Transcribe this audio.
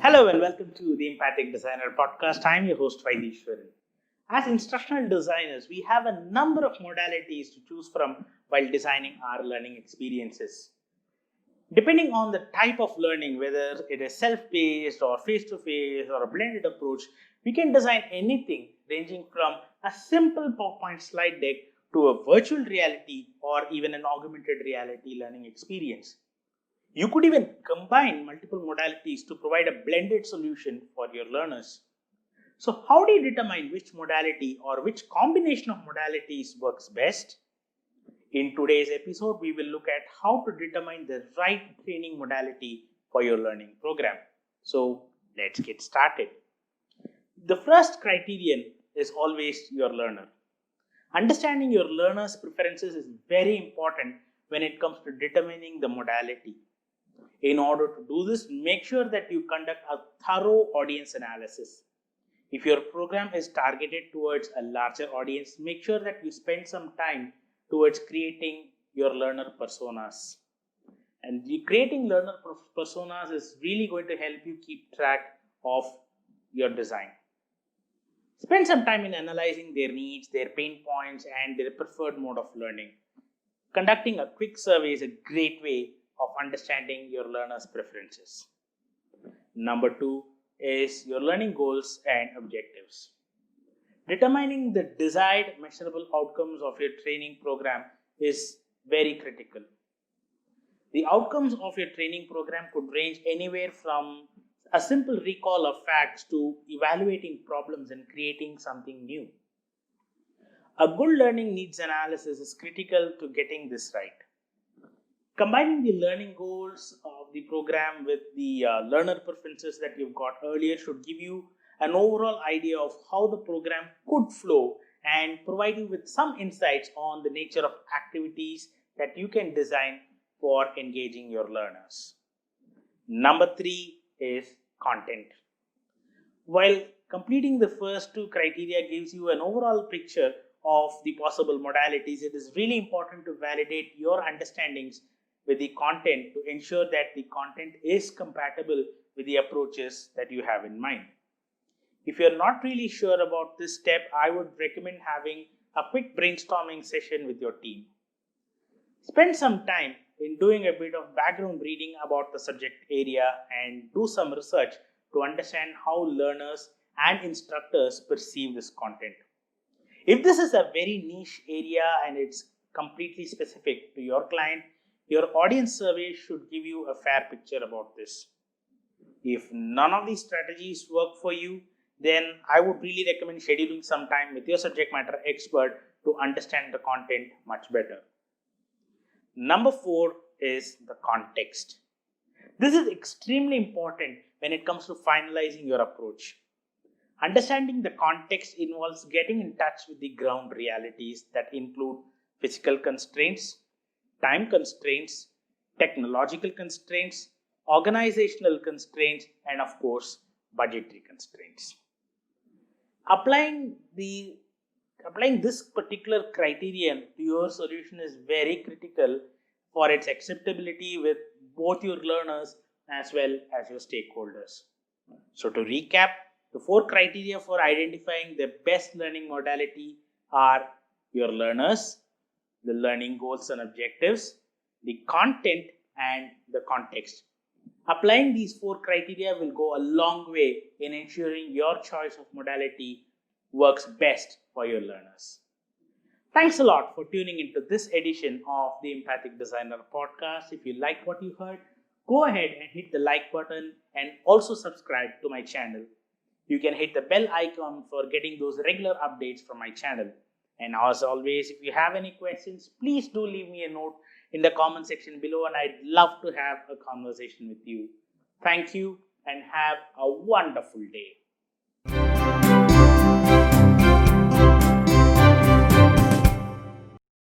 Hello and welcome to the Empathic Designer podcast. I'm your host Vaidishwaran. As instructional designers, we have a number of modalities to choose from while designing our learning experiences. Depending on the type of learning, whether it is self-paced or face-to-face or a blended approach, we can design anything ranging from a simple PowerPoint slide deck to a virtual reality or even an augmented reality learning experience. You could even combine multiple modalities to provide a blended solution for your learners. So, how do you determine which modality or which combination of modalities works best? In today's episode, we will look at how to determine the right training modality for your learning program. So, let's get started. The first criterion is always your learner. Understanding your learner's preferences is very important when it comes to determining the modality. In order to do this, make sure that you conduct a thorough audience analysis. If your program is targeted towards a larger audience, make sure that you spend some time towards creating your learner personas. And creating learner personas is really going to help you keep track of your design. Spend some time in analyzing their needs, their pain points, and their preferred mode of learning. Conducting a quick survey is a great way of understanding your learner's preferences. Number 2 is your learning goals and objectives. Determining the desired measurable outcomes of your training program is very critical. The outcomes of your training program could range anywhere from a simple recall of facts to evaluating problems and creating something new. A good learning needs analysis is critical to getting this right. Combining the learning goals of the program with the learner preferences that you've got earlier should give you an overall idea of how the program could flow and provide you with some insights on the nature of activities that you can design for engaging your learners. Number 3 is content. While completing the first 2 criteria gives you an overall picture of the possible modalities, it is really important to validate your understandings with the content to ensure that the content is compatible with the approaches that you have in mind. If you're not really sure about this step, I would recommend having a quick brainstorming session with your team. Spend some time in doing a bit of background reading about the subject area and do some research to understand how learners and instructors perceive this content. If this is a very niche area and it's completely specific to your client, your audience survey should give you a fair picture about this. If none of these strategies work for you, then I would really recommend scheduling some time with your subject matter expert to understand the content much better. Number 4 is the context. This is extremely important when it comes to finalizing your approach. Understanding the context involves getting in touch with the ground realities that include physical constraints, time constraints, technological constraints, organizational constraints, and of course, budgetary constraints. Applying this particular criterion to your solution is very critical for its acceptability with both your learners as well as your stakeholders. So to recap, the 4 criteria for identifying the best learning modality are your learners, the learning goals and objectives, the content, and the context. Applying these 4 criteria will go a long way in ensuring your choice of modality works best for your learners. Thanks a lot for tuning into this edition of the Empathic Designer podcast. If you liked what you heard, go ahead and hit the like button and also subscribe to my channel. You can hit the bell icon for getting those regular updates from my channel. And as always, if you have any questions, please do leave me a note in the comment section below and I'd love to have a conversation with you. Thank you and have a wonderful day.